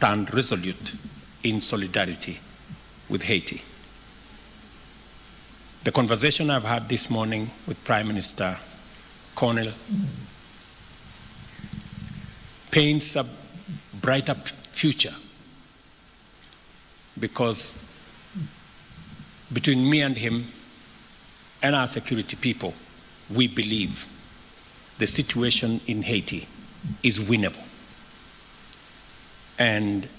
stand resolute in solidarity with Haiti. The conversation I've had this morning with Prime Minister Cornell paints a brighter future, because between me and him and our security people, we believe the situation in Haiti is winnable. And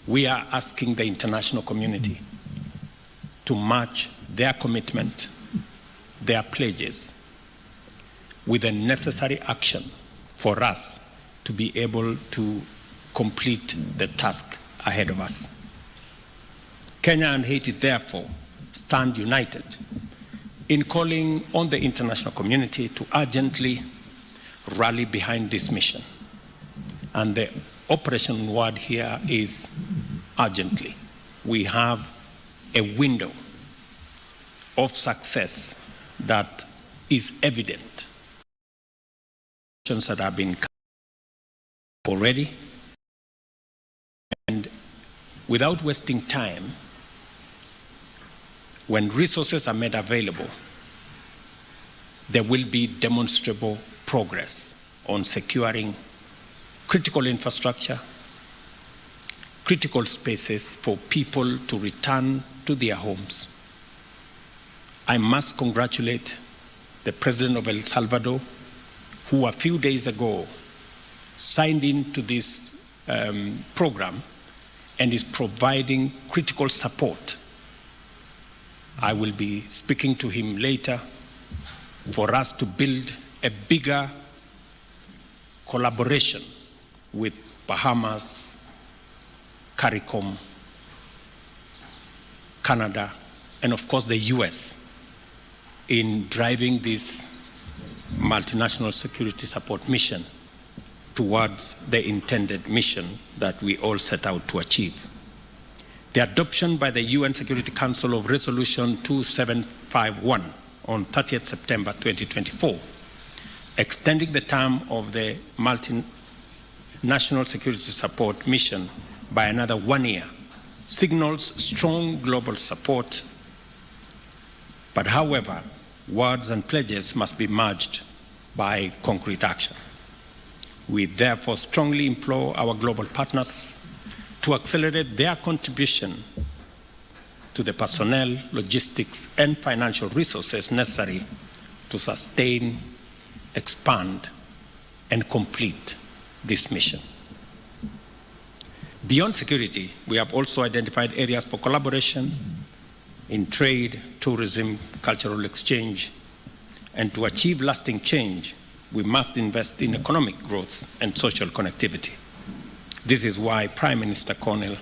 we are asking the international community to match their commitment, their pledges, with the necessary action for us to be able to complete the task ahead of us. Kenya and Haiti, therefore, stand united in calling on the international community to urgently rally behind this mission. And the operation word here is urgently. We have a window of success that is evident. That have been already, and without wasting time, when resources are made available, there will be demonstrable progress on securing critical infrastructure, critical spaces for people to return to their homes. I must congratulate the President of El Salvador, who a few days ago signed into this program and is providing critical support. I will be speaking to him later for us to build a bigger collaboration with Bahamas, CARICOM, Canada, and of course the US in driving this multinational security support mission towards the intended mission that we all set out to achieve. The adoption by the UN Security Council of Resolution 2751 on 30th September 2024, extending the term of the multinational security support mission by another 1 year, signals strong global support. But however, words and pledges must be merged by concrete action. We therefore strongly implore our global partners to accelerate their contribution to the personnel, logistics, and financial resources necessary to sustain, expand, and complete this mission. Beyond security, we have also identified areas for collaboration in trade, tourism, cultural exchange, and to achieve lasting change, we must invest in economic growth and social connectivity. This is why Prime Minister Cornell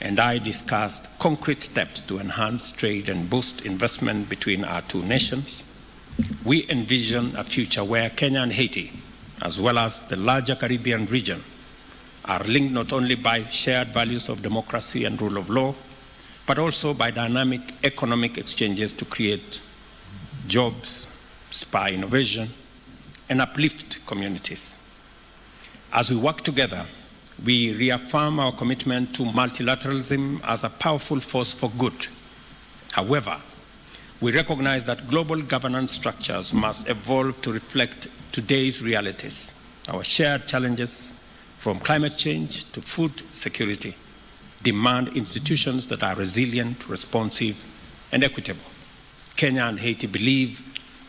and I discussed concrete steps to enhance trade and boost investment between our two nations. We envision a future where Kenya and Haiti, as well as the larger Caribbean region, are linked not only by shared values of democracy and rule of law, but also by dynamic economic exchanges to create jobs, spur innovation, and uplift communities. As we work together, we reaffirm our commitment to multilateralism as a powerful force for good. However, we recognize that global governance structures must evolve to reflect today's realities. Our shared challenges, from climate change to food security, demand institutions that are resilient, responsive, and equitable. Kenya and Haiti believe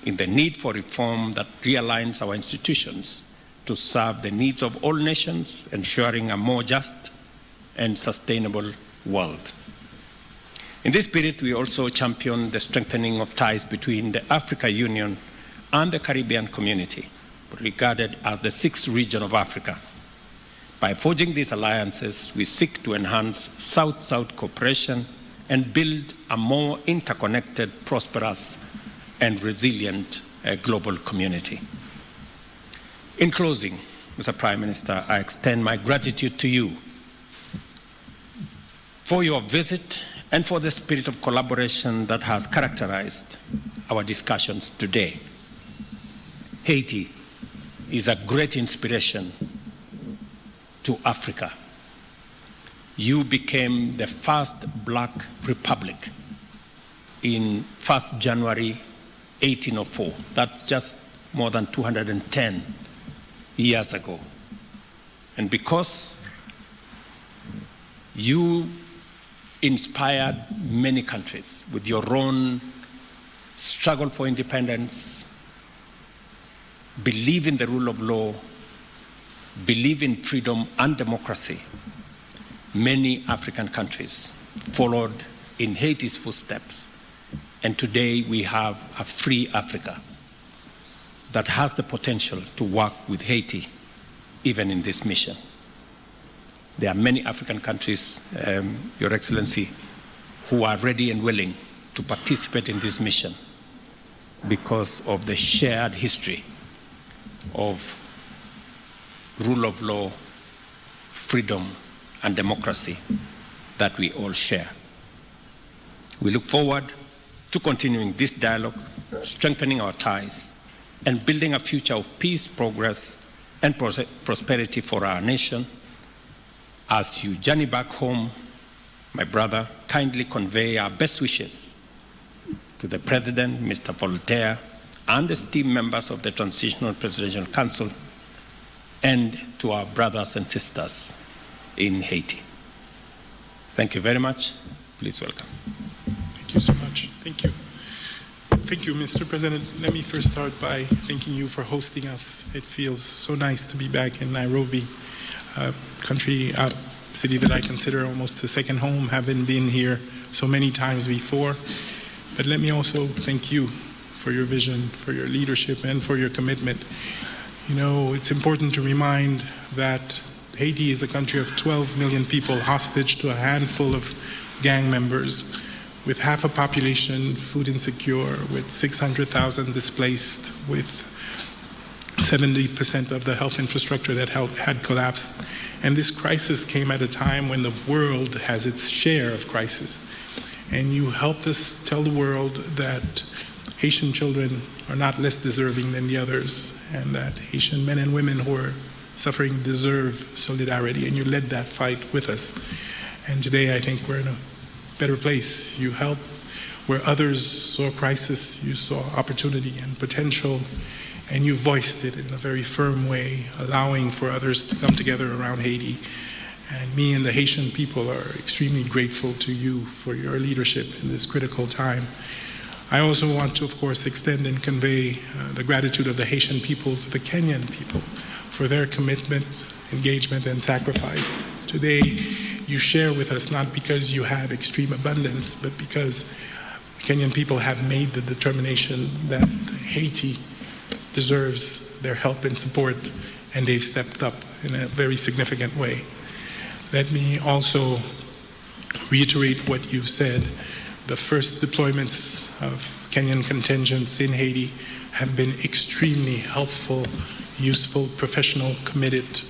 in the need for reform that realigns our institutions to serve the needs of all nations, ensuring a more just and sustainable world. In this spirit, we also champion the strengthening of ties between the African Union and the Caribbean community, regarded as the sixth region of Africa. By forging these alliances, we seek to enhance South-South cooperation and build a more interconnected, prosperous, and resilient global community. In closing, Mr. Prime Minister, I extend my gratitude to you for your visit and for the spirit of collaboration that has characterized our discussions today. Haiti is a great inspiration to Africa you became the first black republic in 1st January 1804. That's just more than 210 years ago. And because you inspired many countries with your own struggle for independence, believe in the rule of law, believe in freedom and democracy, many African countries followed in Haiti's footsteps. And today we have a free Africa that has the potential to work with Haiti, even in this mission. There are many African countries, Your Excellency, who are ready and willing to participate in this mission because of the shared history of rule of law, freedom, and democracy that we all share. We look forward to continuing this dialogue, strengthening our ties, and building a future of peace, progress, and prosperity for our nation. As you journey back home, my brother, kindly convey our best wishes to the President, Mr. Voltaire, and esteemed members of the Transitional Presidential Council, and to our brothers and sisters in Haiti. Thank you very much. Please welcome. Thank you so much. Thank you. Thank you, Mr. President. Let me first start by thanking you for hosting us. It feels so nice to be back in Nairobi, a city that I consider almost a second home, having been here so many times before. But let me also thank you for your vision, for your leadership, and for your commitment. You know, it's important to remind that Haiti is a country of 12 million people hostage to a handful of gang members, with half a population food insecure, with 600,000 displaced, with 70% of the health infrastructure that had collapsed. And this crisis came at a time when the world has its share of crisis. And you helped us tell the world that Haitian children are not less deserving than the others, and that Haitian men and women who are suffering deserve solidarity, and you led that fight with us. And today I think we're in a better place. You helped where others saw crisis, you saw opportunity and potential, and you voiced it in a very firm way, allowing for others to come together around Haiti. And me and the Haitian people are extremely grateful to you for your leadership in this critical time. I also want to, of course, extend and convey the gratitude of the Haitian people to the Kenyan people for their commitment, engagement, and sacrifice. Today, you share with us not because you have extreme abundance, but because Kenyan people have made the determination that Haiti deserves their help and support, and they've stepped up in a very significant way. Let me also reiterate what you've said. The first deployments of Kenyan contingents in Haiti have been extremely helpful, useful, professional, committed.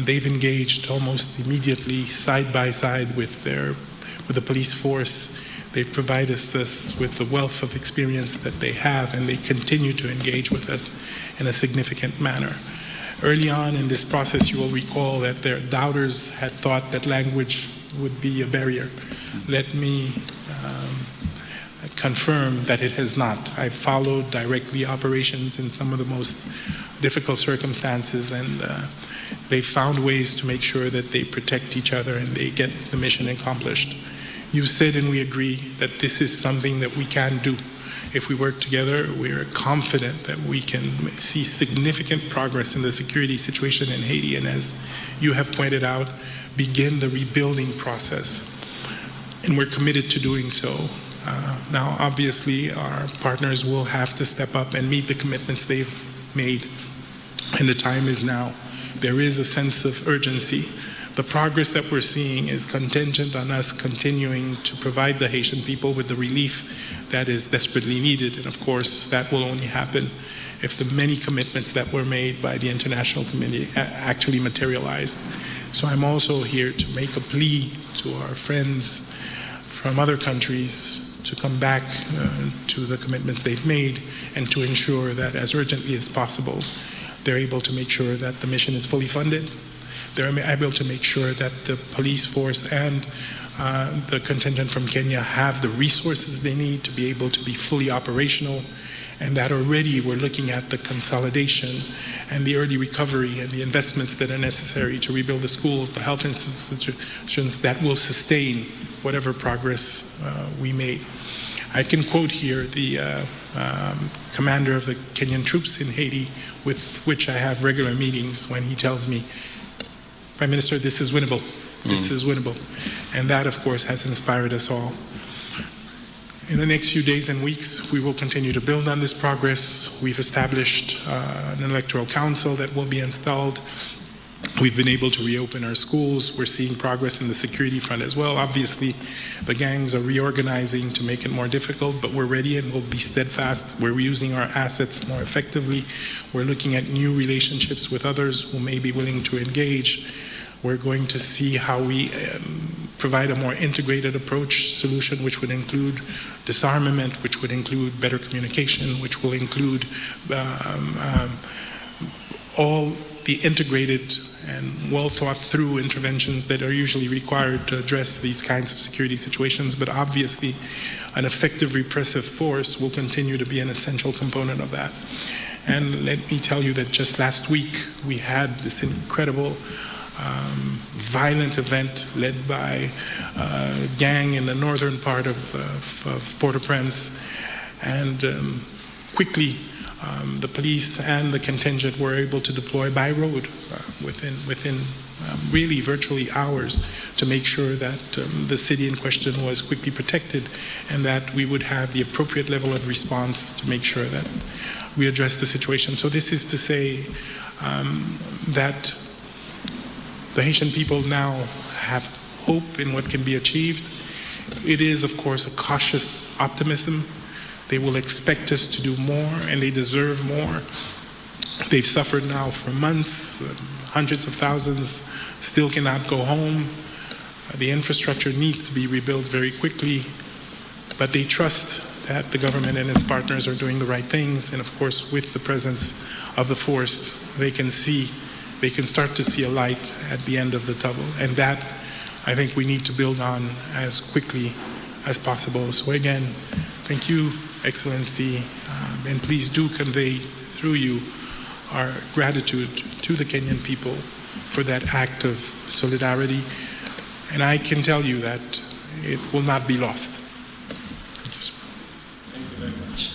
They've engaged almost immediately, side by side with the police force. They've provided us with the wealth of experience that they have, and they continue to engage with us in a significant manner. Early on in this process, you will recall that their doubters had thought that language would be a barrier. Let me confirm that it has not. I followed directly operations in some of the most difficult circumstances, and they found ways to make sure that they protect each other and they get the mission accomplished. You said, and we agree, that this is something that we can do. If we work together, we're confident that we can see significant progress in the security situation in Haiti, and as you have pointed out, begin the rebuilding process. And we're committed to doing so. Now, obviously, our partners will have to step up and meet the commitments they've made, and the time is now. There is a sense of urgency. The progress that we're seeing is contingent on us continuing to provide the Haitian people with the relief that is desperately needed. And of course, that will only happen if the many commitments that were made by the international community actually materialized. So I'm also here to make a plea to our friends from other countries to come back to the commitments they've made and to ensure that as urgently as possible, they're able to make sure that the mission is fully funded, they're able to make sure that the police force and the contingent from Kenya have the resources they need to be able to be fully operational, and that already we're looking at the consolidation and the early recovery and the investments that are necessary to rebuild the schools, the health institutions that will sustain whatever progress we made. I can quote here the commander of the Kenyan troops in Haiti, with which I have regular meetings, when he tells me, Prime Minister, this is winnable. This is winnable. And that, of course, has inspired us all. In the next few days and weeks, we will continue to build on this progress. We've established an electoral council that will be installed. We've been able to reopen our schools. We're seeing progress in the security front as well. Obviously, the gangs are reorganizing to make it more difficult, but we're ready and we'll be steadfast. We're using our assets more effectively. We're looking at new relationships with others who may be willing to engage. We're going to see how we provide a more integrated approach solution, which would include disarmament, which would include better communication, which will include all the integrated and well thought through interventions that are usually required to address these kinds of security situations. But obviously, an effective repressive force will continue to be an essential component of that. And let me tell you that just last week, we had this incredible violent event led by a gang in the northern part of Port-au-Prince, and quickly the police and the contingent were able to deploy by road within really virtually hours to make sure that the city in question was quickly protected, and that we would have the appropriate level of response to make sure that we address the situation. So this is to say that the Haitian people now have hope in what can be achieved. It is, of course, a cautious optimism. They will expect us to do more, and they deserve more. They've suffered now for months. Hundreds of thousands still cannot go home. The infrastructure needs to be rebuilt very quickly, but they trust that the government and its partners are doing the right things. And of course, with the presence of the force, they can start to see a light at the end of the tunnel. And that, I think, we need to build on as quickly as possible. So again, thank you, Excellency, and please do convey through you our gratitude to the Kenyan people for that act of solidarity. And I can tell you that it will not be lost. Thank you very much.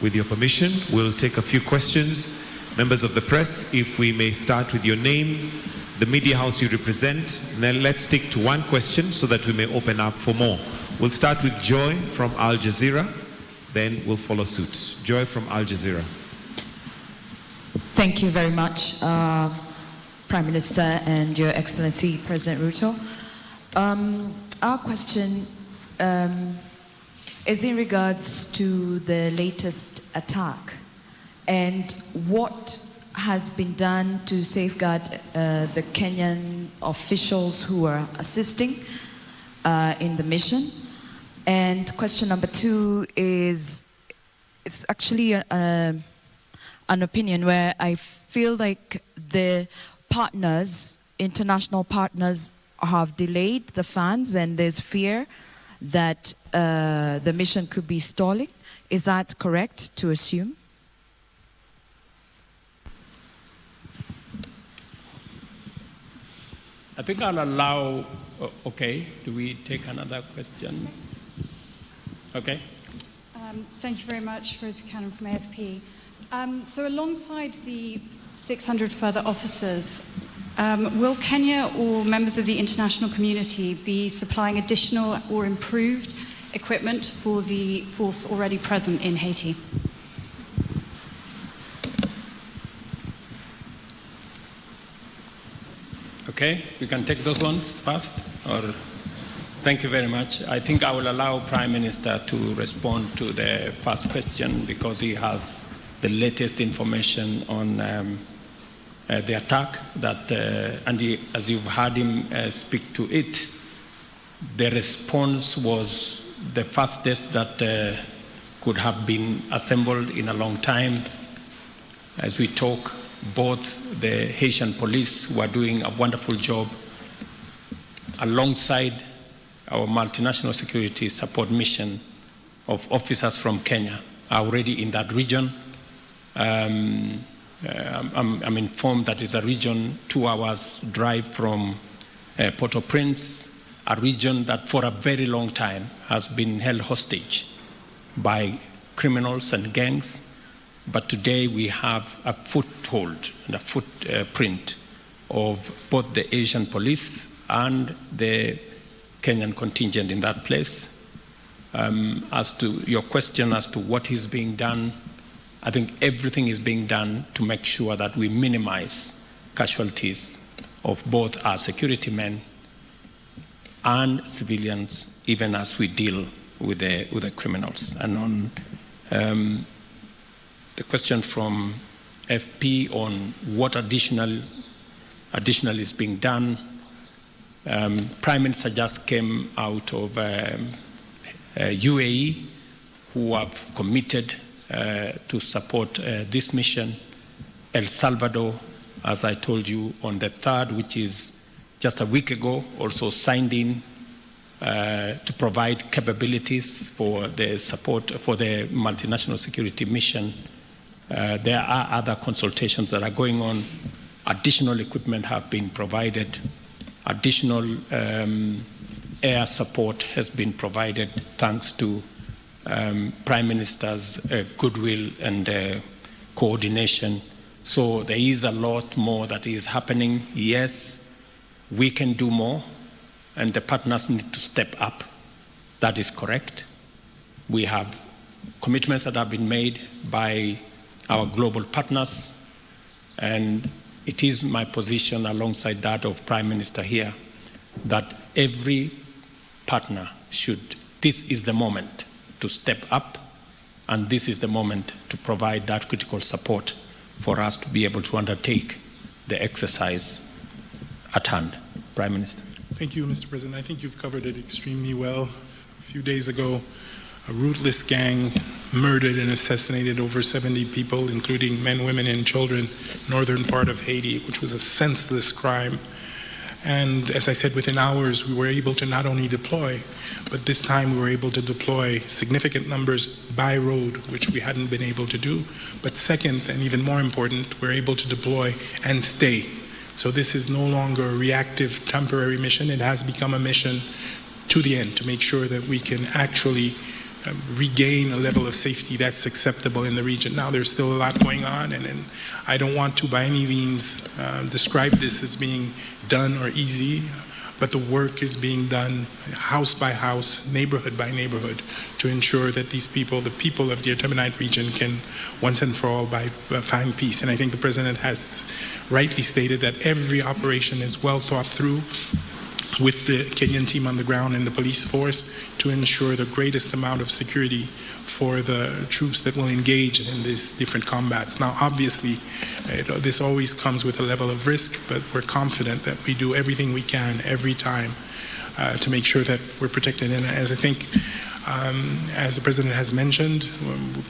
With your permission, we'll take a few questions. Members of the press, if we may start with your name, the media house you represent. Now let's stick to one question so that we may open up for more. We'll start with Joy from Al Jazeera, then we'll follow suit. Joy from Al Jazeera. Thank you very much, Prime Minister and Your Excellency, President Ruto. Our question is in regards to the latest attack and what has been done to safeguard the Kenyan officials who are assisting in the mission. And question number two is, it's actually an opinion where I feel like the partners, international partners, have delayed the funds, and there's fear that the mission could be stalling. Is that correct to assume? I think I'll allow, okay, do we take another question? Okay. Thank you very much, Rose Buchanan from AFP. So alongside the 600 further officers, will Kenya or members of the international community be supplying additional or improved equipment for the force already present in Haiti? Okay, we can take those ones first, or thank you very much. I think I will allow Prime Minister to respond to the first question because he has the latest information on the attack that, and as you've heard him speak to it, the response was the fastest that could have been assembled in a long time. As we talk, both the Haitian police, who are doing a wonderful job, alongside our multinational security support mission of officers from Kenya, are already in that region. I'm informed that it's a region 2 hours drive from Port-au-Prince, a region that for a very long time has been held hostage by criminals and gangs. But today we have a foothold and a footprint of both the Asian police and the Kenyan contingent in that place. As to your question as to what is being done, I think everything is being done to make sure that we minimize casualties of both our security men and civilians, even as we deal with the criminals. And on the question from FP on what additional is being done, Prime Minister just came out of UAE, who have committed to support this mission. El Salvador, as I told you, on the 3rd, which is just a week ago, also signed in to provide capabilities for the support for the multinational security mission. There are other consultations that are going on. Additional equipment have been provided. Additional air support has been provided thanks to Prime Minister's goodwill and coordination. So there is a lot more that is happening. Yes, we can do more, and the partners need to step up. That is correct. We have commitments that have been made by our global partners, and it is my position, alongside that of Prime Minister here, that every partner this is the moment to step up, and this is the moment to provide that critical support for us to be able to undertake the exercise at hand. Prime Minister. Thank you, Mr. President. I think you've covered it extremely well. A few days ago, a ruthless gang murdered and assassinated over 70 people, including men, women, and children, northern part of Haiti, which was a senseless crime. And as I said, within hours, we were able to not only deploy, but this time we were able to deploy significant numbers by road, which we hadn't been able to do. But second, and even more important, we're able to deploy and stay. So this is no longer a reactive, temporary mission. It has become a mission to the end, to make sure that we can actually regain a level of safety that's acceptable in the region. Now, there's still a lot going on, and I don't want to by any means describe this as being done or easy, but the work is being done house by house, neighborhood by neighborhood, to ensure that these people, the people of the Artemonite region, can once and for all find peace. And I think the President has rightly stated that every operation is well thought through with the Kenyan team on the ground and the police force to ensure the greatest amount of security for the troops that will engage in these different combats. Now, obviously, this always comes with a level of risk, but we're confident that we do everything we can every time to make sure that we're protected. And as I think, as the President has mentioned,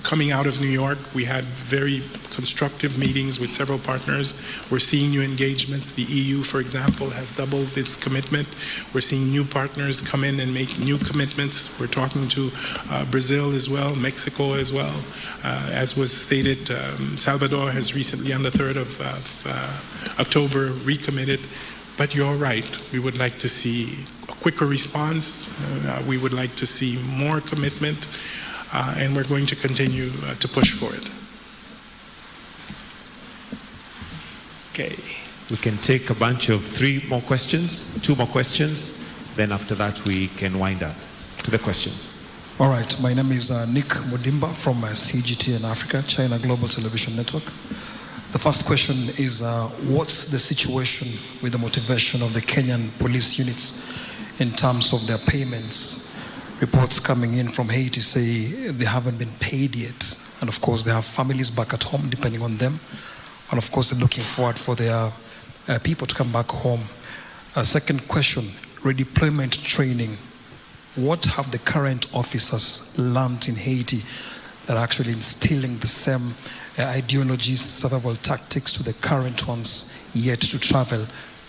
coming out of New York, we had very constructive meetings with several partners. We're seeing new engagements. The EU, for example, has doubled its commitment. We're seeing new partners come in and make new commitments. We're talking to Brazil as well, Mexico as well. As was stated, Salvador has recently, on the 3rd of October, recommitted. But you're right, we would like to see a quicker response. We would like to see more commitment, and we're going to continue to push for it. Okay. We can take a bunch of 2 more questions, then after that we can wind up to the questions. All right, my name is Nick Mudimba from CGT in Africa, China Global Television Network. The first question is, what's the situation with the motivation of the Kenyan police units in terms of their payments? Reports coming in from Haiti say they haven't been paid yet. And of course, they have families back at home depending on them. And of course, they're looking forward for their people to come back home. Second question, redeployment training. What have the current officers learned in Haiti that are actually instilling the same ideologies, survival tactics to the current ones yet to travel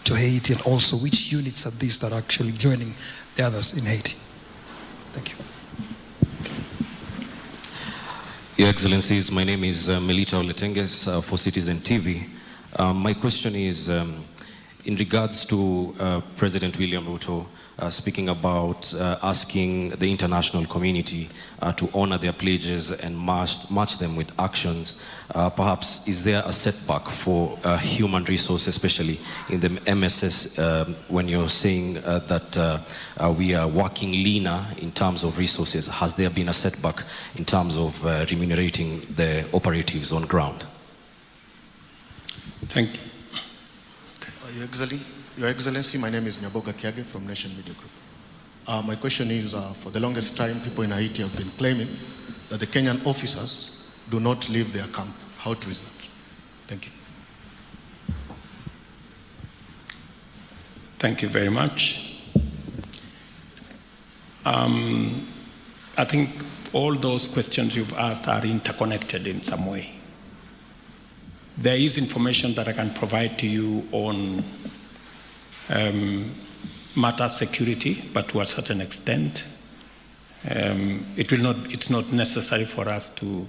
to Haiti? And also, which units are these that are actually joining the others in Haiti? Thank you. Your Excellencies, my name is Melita Oletenges for Citizen TV. My question is in regards to President William Ruto speaking about asking the international community to honor their pledges and match them with actions. Perhaps is there a setback for human resources, especially in the MSS, when you're saying that we are working leaner in terms of resources? Has there been a setback in terms of remunerating the operatives on ground? Thank you. Your Excellency, my name is Nyaboga Kiage from Nation Media Group. My question is, for the longest time, people in Haiti have been claiming that the Kenyan officers do not leave their camp. How true is that? Thank you. Thank you very much. I think all those questions you've asked are interconnected in some way. There is information that I can provide to you on matter security, but to a certain extent. It's not necessary for us to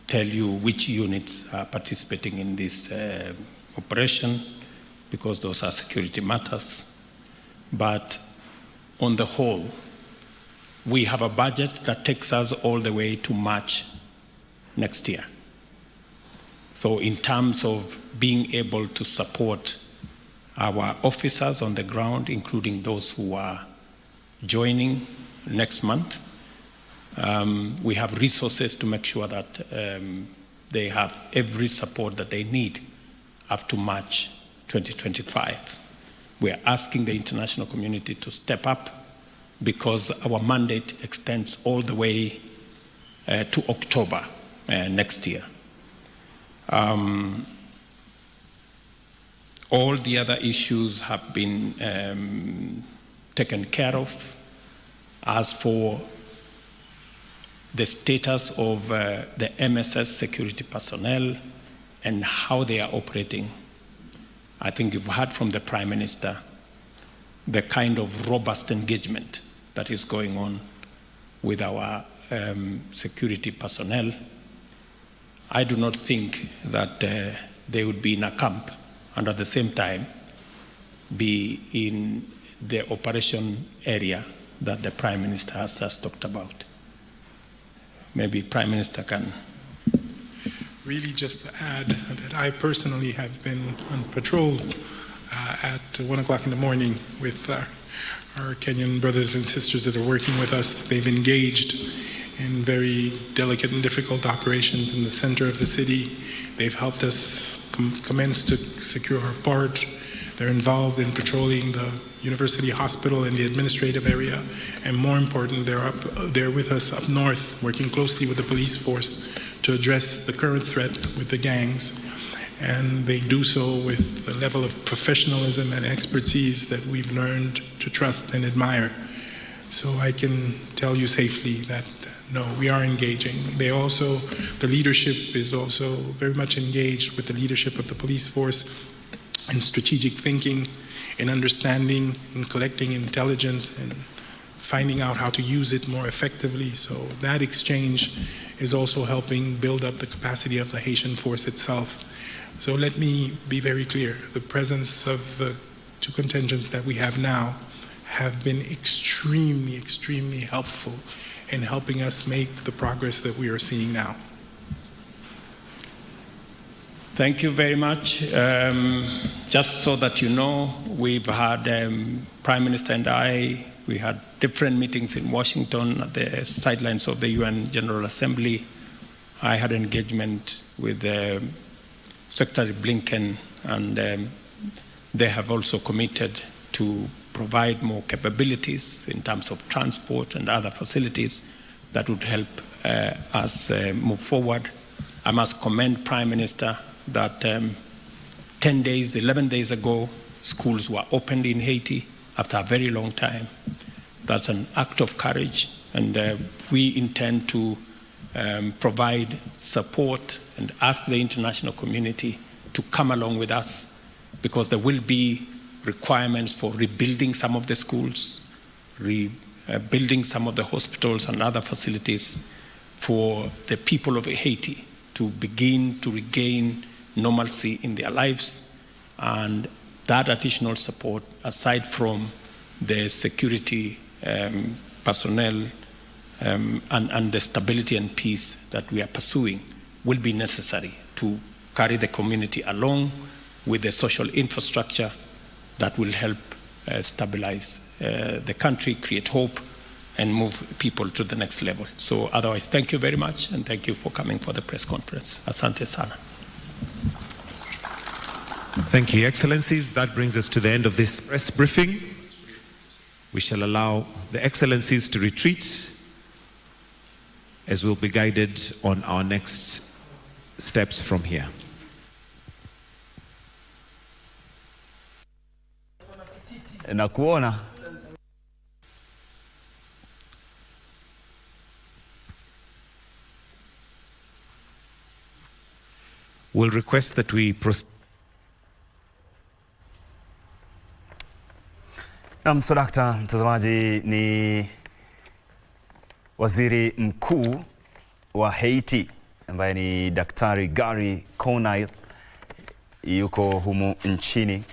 tell you which units are participating in this operation, because those are security matters. But on the whole, we have a budget that takes us all the way to March next year. So in terms of being able to support our officers on the ground, including those who are joining next month, we have resources to make sure that they have every support that they need up to March 2025. We are asking the international community to step up because our mandate extends all the way to October next year. All the other issues have been taken care of. As for the status of the MSS security personnel and how they are operating, I think you've heard from the Prime Minister the kind of robust engagement that is going on with our security personnel. I do not think that they would be in a camp and at the same time be in the operation area that the Prime Minister has just talked about. Maybe Prime Minister can. Really just to add that I personally have been on patrol at 1 o'clock in the morning with our Kenyan brothers and sisters that are working with us. They've engaged in very delicate and difficult operations in the center of the city. They've helped us commence to secure our port. They're involved in patrolling the university hospital and the administrative area. And more important, they're with us up north, working closely with the police force to address the current threat with the gangs. And they do so with the level of professionalism and expertise that we've learned to trust and admire. So I can tell you safely that no, we are engaging. The leadership is also very much engaged with the leadership of the police force in strategic thinking, in understanding, in collecting intelligence, and finding out how to use it more effectively. So that exchange is also helping build up the capacity of the Haitian force itself. So let me be very clear. The presence of the two contingents that we have now have been extremely, extremely helpful in helping us make the progress that we are seeing now. Thank you very much. Just so that you know, we've had Prime Minister and we had different meetings in Washington at the sidelines of the UN General Assembly. I had engagement with Secretary Blinken, and they have also committed to provide more capabilities in terms of transport and other facilities that would help us move forward. I must commend Prime Minister that 11 days ago, schools were opened in Haiti after a very long time. That's an act of courage, and we intend to provide support and ask the international community to come along with us, because there will be requirements for rebuilding some of the schools, rebuilding some of the hospitals and other facilities for the people of Haiti to begin to regain normalcy in their lives. And that additional support, aside from the security personnel and the stability and peace that we are pursuing, will be necessary to carry the community along with the social infrastructure that will help stabilize the country, create hope, and move people to the next level. So otherwise, thank you very much, and thank you for coming for the press conference. Asante sana. Thank you, Excellencies. That brings us to the end of this press briefing. We shall allow the Excellencies to retreat as we'll be guided on our next steps from here. Na kuona We'll request that we proceed. Na msodakta mtazamaji, ni waziri mkuu wa Haiti ambaye ni Daktari Gary Conille yuko humu nchini.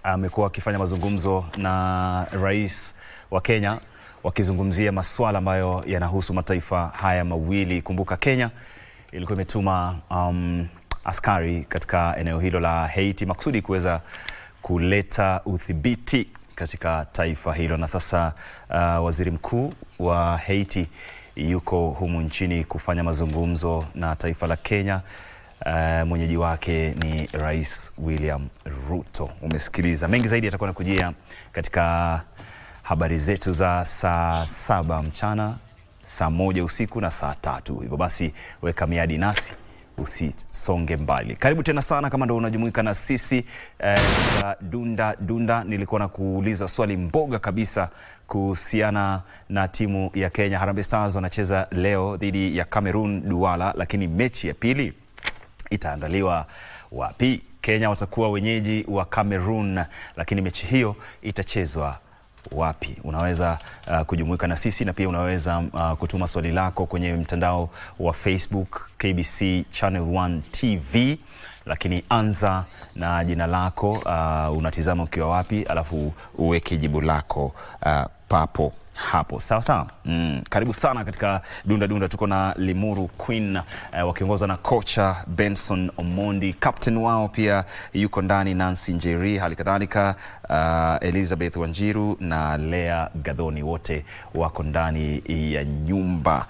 Amekuwa akifanya mazungumzo na rais wa Kenya wakizungumzia masuala ambayo yanahusu mataifa haya mawili. Kumbuka Kenya ilikuwa imetuma askari katika eneo hilo la Haiti maksudi kuweza kuleta udhibiti katika taifa hilo, na sasa waziri mkuu wa Haiti yuko humu nchini kufanya mazungumzo na taifa la Kenya. Mwenyeji wake ni Rais William Ruto. Umesikiliza mengi zaidi atakuwa nakujia katika habari zetu za saa 7 mchana, saa 1 usiku na saa 3. Hivyo basi weka miadi nasi, usisonge mbali. Karibu tena sana kama ndio unajumuika na sisi Dunda. Nilikuwa na kuuliza swali mboga kabisa kuhusiana na timu ya Kenya. Harambee Stars wanacheza leo dhidi ya Cameroon Douala, lakini mechi ya pili itaandaliwa wapi? Kenya watakuwa wenyeji wa Cameroon, lakini mechi hiyo itachezwa wapi? Unaweza kujumuika na sisi, na pia unaweza kutuma swali lako kwenye mtandao wa Facebook KBC Channel 1 TV, lakini anza na jina lako, unatizama ukiwa wapi, alafu uweke jibu lako papo hapo. Sawa sawa. Karibu sana katika Dunda. Tuko na Limuru Queen wakiongozwa na kocha Benson Omondi, captain wao pia yuko ndani Nancy Njeri, halikadhalika Elizabeth Wanjiru na Lea Gadhoni, wote wako ndani ya nyumba.